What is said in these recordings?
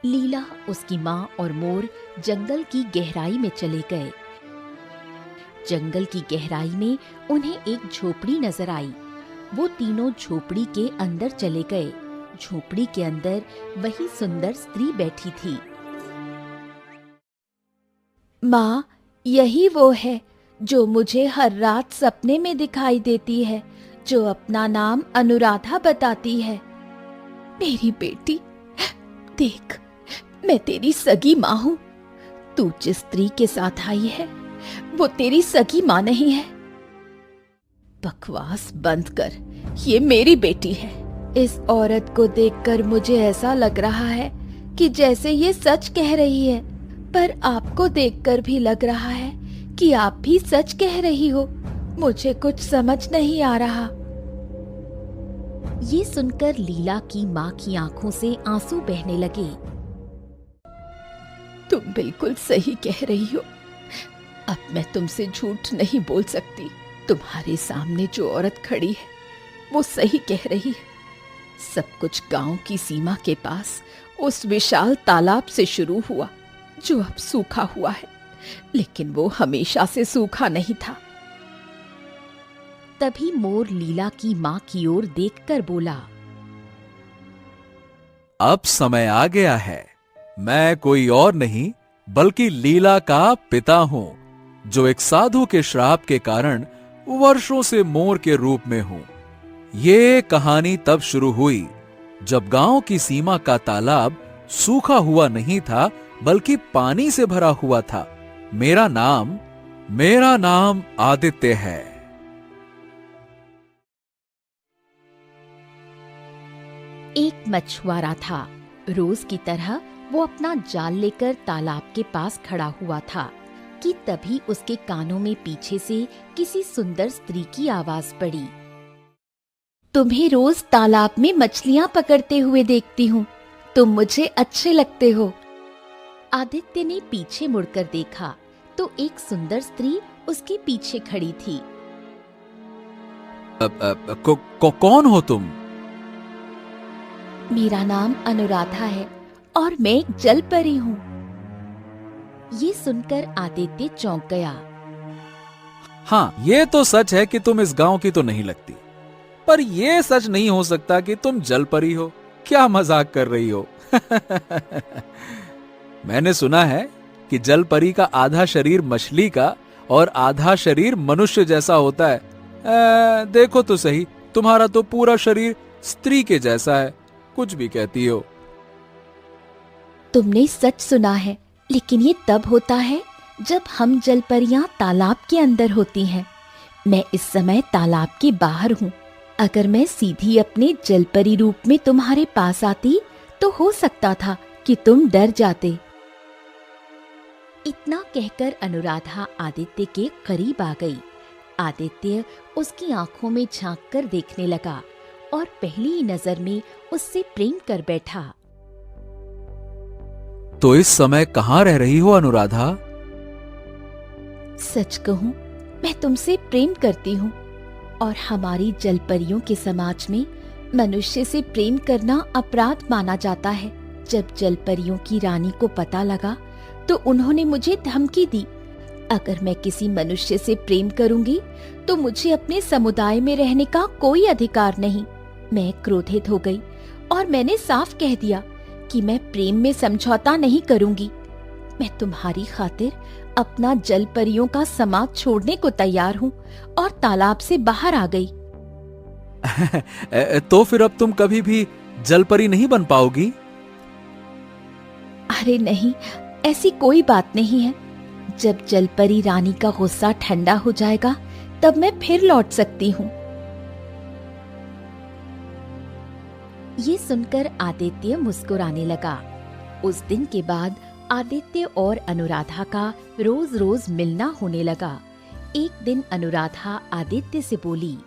लीला, उसकी माँ और मोर जंगल की गहराई में चले गए। जंगल की गहराई में उन्हें एक झोपड़ी नजर आई। वो तीनों झोपड़ी के अंदर चले गए। झोपड़ी के अंदर वही सुंदर स्त्री बैठी थी। माँ, यही वो है जो मुझे हर रात सपने में दिखाई देती है, जो अपना नाम अनुराधा बताती है। मेरी बेटी, देख, मैं तेरी सगी माँ हूँ। तू जिस स्त्री के साथ आई है वो तेरी सगी माँ नहीं है। बकवास बंद कर, ये मेरी बेटी है। इस औरत को देखकर मुझे ऐसा लग रहा है कि जैसे ये सच कह रही है, पर आपको देखकर भी लग रहा है कि आप भी सच कह रही हो। मुझे कुछ समझ नहीं आ रहा। ये सुनकर लीला की माँ की आंखों से आंसू बहने लगे। तुम बिल्कुल सही कह रही हो। अब मैं तुमसे झूठ नहीं बोल सकती। तुम्हारे सामने जो औरत खड़ी है वो सही कह रही है। सब कुछ गांव की सीमा के पास उस विशाल तालाब से शुरू हुआ जो अब सूखा हुआ है, लेकिन वो हमेशा से सूखा नहीं था। तभी मोर लीला की माँ की ओर देखकर बोला, अब समय आ गया है। मैं कोई और नहीं बल्कि लीला का पिता हूं, जो एक साधु के श्राप के कारण वर्षों से मोर के रूप में हूं। ये कहानी तब शुरू हुई जब गांव की सीमा का तालाब सूखा हुआ नहीं था बल्कि पानी से भरा हुआ था। मेरा नाम आदित्य है। एक मछुआरा था। रोज की तरह वो अपना जाल लेकर तालाब के पास खड़ा हुआ था कि तभी उसके कानों में पीछे से किसी सुंदर स्त्री की आवाज पड़ी। तुम्हें रोज तालाब में मछलियां पकड़ते हुए देखती हूँ। तुम मुझे अच्छे लगते हो। आदित्य ने पीछे मुड़कर देखा तो एक सुंदर स्त्री उसके पीछे खड़ी थी। कौन हो तुम? मेरा नाम अनुराधा है और मैं एक जल परी हूँ। ये सुनकर आदित्य चौंक गया। हाँ, ये तो सच है कि तुम इस गांव की तो नहीं लगती, पर यह सच नहीं हो सकता कि तुम जल परी हो। क्या मजाक कर रही हो? मैंने सुना है कि जल परी का आधा शरीर मछली का और आधा शरीर मनुष्य जैसा होता है। देखो तो सही, तुम्हारा तो पूरा शरीर स्त्री के जैसा है। कुछ भी कहती हो। तुमने सच सुना है, लेकिन ये तब होता है जब हम जलपरियां तालाब के अंदर होती हैं। मैं इस समय तालाब के बाहर हूँ। अगर मैं सीधी अपने जलपरी रूप में तुम्हारे पास आती तो हो सकता था कि तुम डर जाते। इतना कहकर अनुराधा आदित्य के करीब आ गई। आदित्य उसकी आंखों में झांककर देखने लगा और पहली ही नजर में उससे प्रेम कर बैठा। तो इस समय कहाँ रह रही हो अनुराधा? सच कहूं, मैं तुमसे प्रेम करती हूँ और हमारी जलपरियों के समाज में मनुष्य से प्रेम करना अपराध माना जाता है। जब जलपरियों की रानी को पता लगा तो उन्होंने मुझे धमकी दी, अगर मैं किसी मनुष्य से प्रेम करूंगी तो मुझे अपने समुदाय में रहने का कोई अधिकार नहीं। मैं क्रोधित हो गई और मैंने साफ कह दिया कि मैं प्रेम में समझौता नहीं करूंगी। मैं तुम्हारी खातिर अपना जलपरियों का समाज छोड़ने को तैयार हूँ और तालाब से बाहर आ गई। तो फिर अब तुम कभी भी जलपरी नहीं बन पाओगी? अरे नहीं, ऐसी कोई बात नहीं है। जब जलपरी रानी का गुस्सा ठंडा हो जाएगा तब मैं फिर लौट सकती हूँ। ये सुनकर आदित्य मुस्कुराने लगा। उस दिन के बाद आदित्य और अनुराधा का रोज रोज मिलना होने लगा। एक दिन अनुराधा आदित्य से बोली,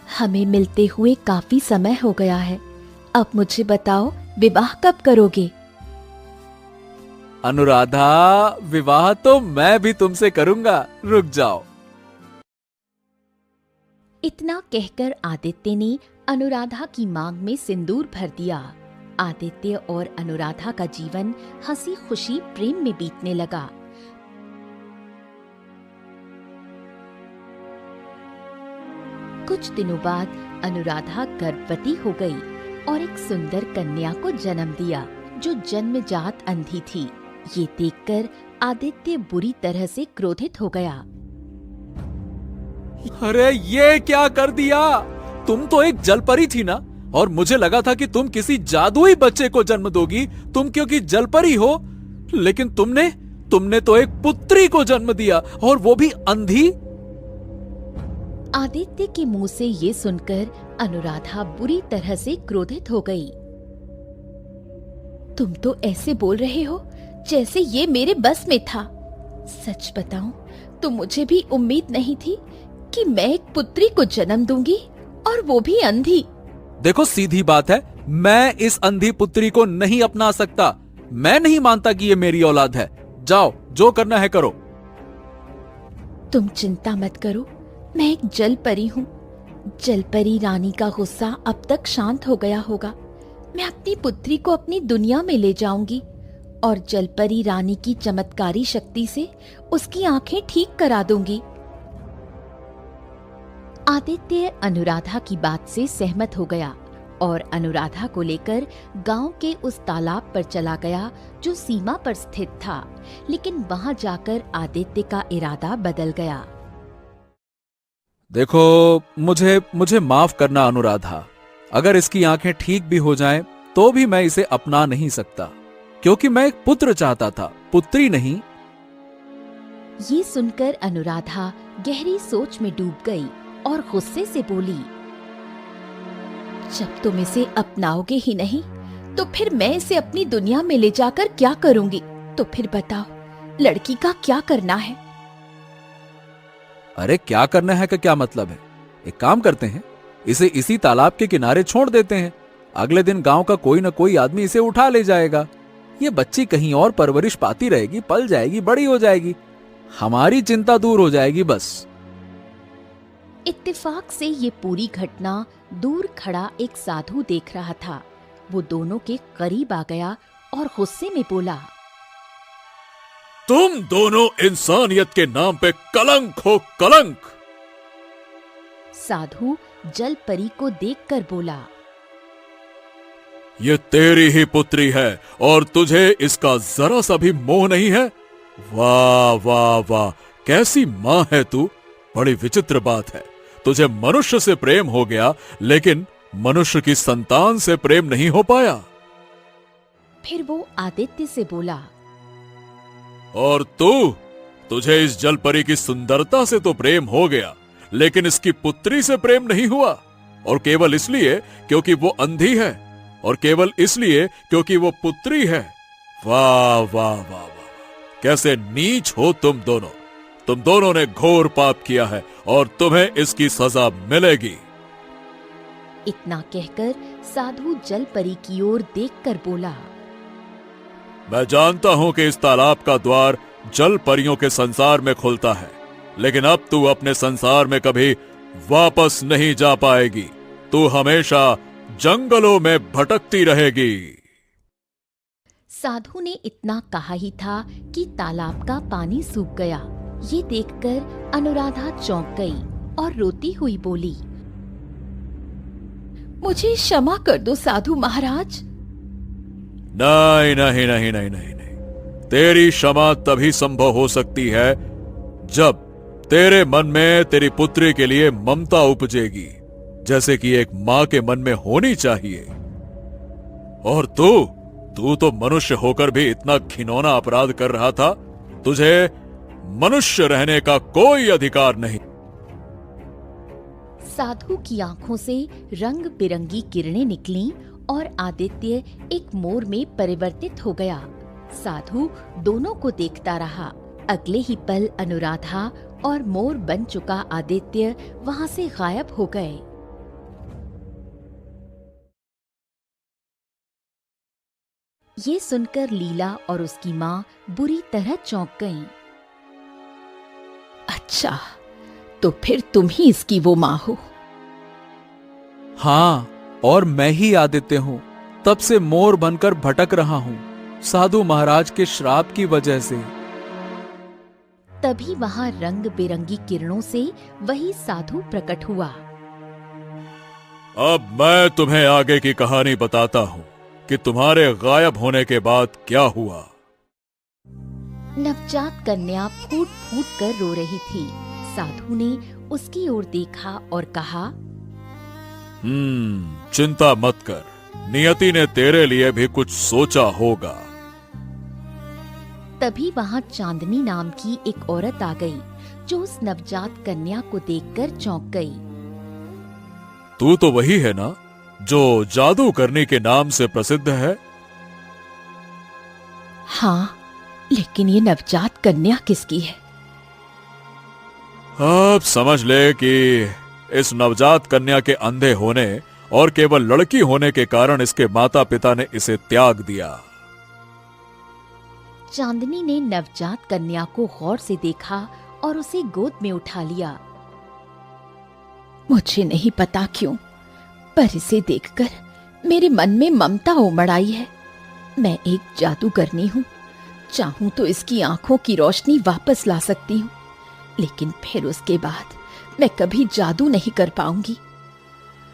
हमें मिलते हुए काफी समय हो गया है। अब मुझे बताओ, विवाह कब करोगे? अनुराधा, विवाह तो मैं भी तुमसे करूंगा। रुक जाओ। इतना कहकर आदित्य ने अनुराधा की मांग में सिंदूर भर दिया। आदित्य और अनुराधा का जीवन हंसी खुशी प्रेम में बीतने लगा। कुछ दिनों बाद अनुराधा गर्भवती हो गई और एक सुंदर कन्या को जन्म दिया जो जन्मजात अंधी थी। ये देखकर आदित्य बुरी तरह से क्रोधित हो गया। अरे ये क्या कर दिया? तुम तो एक जलपरी थी ना, और मुझे लगा था कि तुम किसी जादुई बच्चे को जन्म दोगी, तुम क्योंकि जलपरी हो। लेकिन तुमने तो एक पुत्री को जन्म दिया, और वो भी अंधी। आदित्य के मुंह से ये सुनकर अनुराधा बुरी तरह से क्रोधित हो गई। तुम तो ऐसे बोल रहे हो जैसे ये मेरे बस में था। सच बताऊं तो मुझे भी उम्मीद नहीं थी कि मैं एक पुत्री को जन्म दूंगी, और वो भी अंधी। देखो, सीधी बात है, मैं इस अंधी पुत्री को नहीं अपना सकता। मैं नहीं मानता कि ये मेरी औलाद है। जाओ, जो करना है करो। तुम चिंता मत करो, मैं एक जलपरी हूँ। जलपरी रानी का गुस्सा अब तक शांत हो गया होगा। मैं अपनी पुत्री को अपनी दुनिया में ले जाऊंगी और जलपरी रानी की चमत्कारी शक्ति से उसकी आंखें ठीक करा दूंगी। आदित्य अनुराधा की बात से सहमत हो गया और अनुराधा को लेकर गांव के उस तालाब पर चला गया जो सीमा पर स्थित था। लेकिन वहां जाकर आदित्य का इरादा बदल गया। देखो, मुझे माफ करना अनुराधा। अगर इसकी आंखें ठीक भी हो जाएं, तो भी मैं इसे अपना नहीं सकता, क्योंकि मैं एक पुत्र चाहता था, पुत्री नहीं। ये सुनकर अनुराधा गहरी सोच में डूब गई और गुस्से से बोली, जब तुम इसे अपनाओगे ही नहीं, तो फिर मैं इसे अपनी दुनिया में ले जाकर क्या करूंगी? तो फिर बताओ, लड़की का क्या करना है? अरे क्या करना है का क्या मतलब है? एक काम करते हैं, इसे इसी तालाब के किनारे छोड़ देते हैं। अगले दिन गांव का कोई न कोई आदमी इसे उठा ले जाएगा। ये बच्ची कहीं और परवरिश पाती रहेगी, पल जाएगी, बड़ी हो जाएगी, हमारी चिंता दूर हो जाएगी बस। इत्तेफाक से ये पूरी घटना दूर खड़ा एक साधु देख रहा था। वो दोनों के करीब आ गया और गुस्से में बोला, तुम दोनों इंसानियत के नाम पे कलंक हो, कलंक। साधु जलपरी को देखकर बोला, ये तेरी ही पुत्री है और तुझे इसका जरा सा भी मोह नहीं है? वाह वाह वाह, कैसी माँ है तू। बड़ी विचित्र बात है, तुझे मनुष्य से प्रेम हो गया, लेकिन मनुष्य की संतान से प्रेम नहीं हो पाया। फिर वो आदित्य से बोला, और तुझे इस जलपरी की सुंदरता से तो प्रेम हो गया, लेकिन इसकी पुत्री से प्रेम नहीं हुआ, और केवल इसलिए क्योंकि वो अंधी है, और केवल इसलिए क्योंकि वो पुत्री है। वाह वाह वाह वाह, कैसे नीच हो तुम दोनों। तुम दोनों ने घोर पाप किया है और तुम्हें इसकी सजा मिलेगी। इतना कहकर साधु जलपरी की ओर देखकर बोला, मैं जानता हूं कि इस तालाब का द्वार जल परियों के संसार में खुलता है, लेकिन अब तू अपने संसार में कभी वापस नहीं जा पाएगी। तू हमेशा जंगलों में भटकती रहेगी। साधु ने इतना कहा ही था कि तालाब का पानी सूख गया। ये देखकर अनुराधा चौंक गई और रोती हुई बोली, मुझे क्षमा कर दो साधु महाराज। नहीं नहीं नहीं नहीं नहीं नहीं, तेरी क्षमा तभी संभव हो सकती है जब तेरे मन में तेरी पुत्री के लिए ममता उपजेगी, जैसे कि एक मां के मन में होनी चाहिए। और तू तो मनुष्य होकर भी इतना घिनौना अपराध कर रहा था। तुझे मनुष्य रहने का कोई अधिकार नहीं। साधु की आंखों से रंग बिरंगी किरणें निकलीं और आदित्य एक मोर में परिवर्तित हो गया। साधु दोनों को देखता रहा। अगले ही पल अनुराधा और मोर बन चुका आदित्य वहां से गायब हो गए। ये सुनकर लीला और उसकी माँ बुरी तरह चौंक गईं। अच्छा, तो फिर तुम ही इसकी वो माँ हो? हाँ, और मैं ही आदित्य हूँ। तब से मोर बनकर भटक रहा हूं, साधु महाराज के श्राप की वजह से। तभी वहां रंग बिरंगी किरणों से वही साधु प्रकट हुआ। अब मैं तुम्हें आगे की कहानी बताता हूं कि तुम्हारे गायब होने के बाद क्या हुआ। नवजात कन्या फूट फूट कर रो रही थी। साधु ने उसकी ओर देखा और कहा, चिंता मत कर, नियति ने तेरे लिए भी कुछ सोचा होगा। तभी वहां चांदनी नाम की एक औरत आ गई, जो उस नवजात कन्या को देखकर चौंक गई। तू तो वही है ना, जो जादू करने के नाम से प्रसिद्ध है? हाँ, लेकिन ये नवजात कन्या किसकी है? अब समझ ले कि इस नवजात कन्या के अंधे होने और केवल लड़की होने के कारण इसके माता पिता ने इसे त्याग दिया। चांदनी ने नवजात कन्या को गौर से देखा और उसे गोद में उठा लिया। मुझे नहीं पता क्यों, पर इसे देखकर मेरे मन में ममता उमड़ आई है। मैं एक जादूगरनी हूँ, चाहूं तो इसकी आंखों की रोशनी वापस ला सकती हूँ, लेकिन फिर उसके बाद मैं कभी जादू नहीं कर पाऊंगी।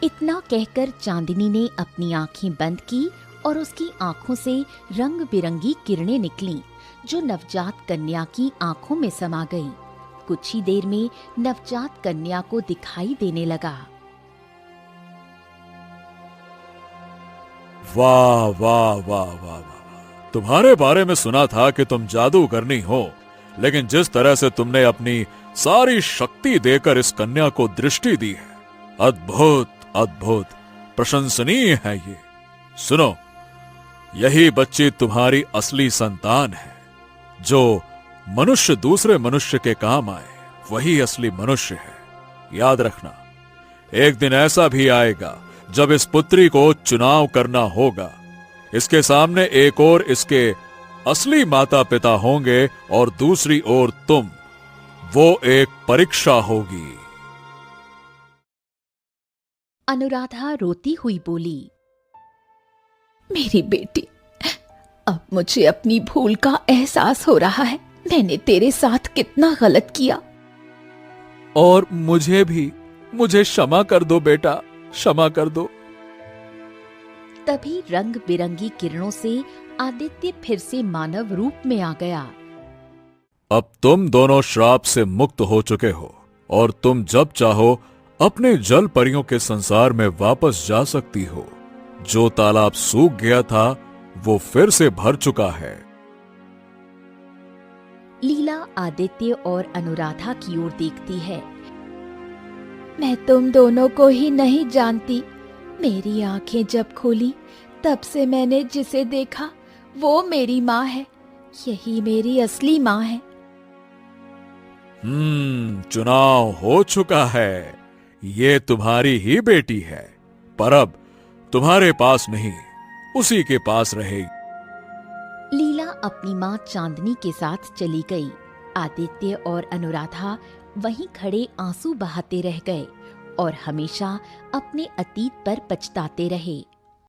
इतना कहकर चांदनी ने अपनी आंखें बंद की और उसकी आंखों से रंग बिरंगी किरणें निकलीं, जो नवजात कन्या की आंखों में समा गई। कुछ ही देर में नवजात कन्या को दिखाई देने लगा। वाह वाह वाह वाह वाह, तुम्हारे बारे में सुना था कि तुम जादूगरनी हो, लेकिन जिस तरह से तुमने अपनी सारी शक्ति देकर इस कन्या को दृष्टि दी है, अद्भुत अद्भुत, प्रशंसनीय है ये। सुनो, यही बच्ची तुम्हारी असली संतान है। जो मनुष्य दूसरे मनुष्य के काम आए, वही असली मनुष्य है। याद रखना, एक दिन ऐसा भी आएगा जब इस पुत्री को चुनाव करना होगा। इसके सामने एक ओर इसके असली माता पिता होंगे और दूसरी ओर तुम। वो एक परीक्षा होगी। अनुराधा रोती हुई बोली, मेरी बेटी, अब मुझे अपनी भूल का एहसास हो रहा है। मैंने तेरे साथ कितना गलत किया। और मुझे भी, मुझे क्षमा कर दो बेटा, क्षमा कर दो। तभी रंग बिरंगी किरणों से आदित्य फिर से मानव रूप में आ गया। अब तुम दोनों श्राप से मुक्त हो चुके हो और तुम जब चाहो अपने जल परियों के संसार में वापस जा सकती हो। जो तालाब सूख गया था, वो फिर से भर चुका है। लीला आदित्य और अनुराधा की ओर देखती है। मैं तुम दोनों को ही नहीं जानती। मेरी आंखें जब खोली, तब से मैंने जिसे देखा वो मेरी माँ है। यही मेरी असली माँ है। चुनाव हो चुका है। ये तुम्हारी ही बेटी है, पर अब तुम्हारे पास नहीं, उसी के पास रहेगी। लीला अपनी माँ चांदनी के साथ चली गई। आदित्य और अनुराधा वहीं खड़े आंसू बहाते रह गए और हमेशा अपने अतीत पर पछताते रहे।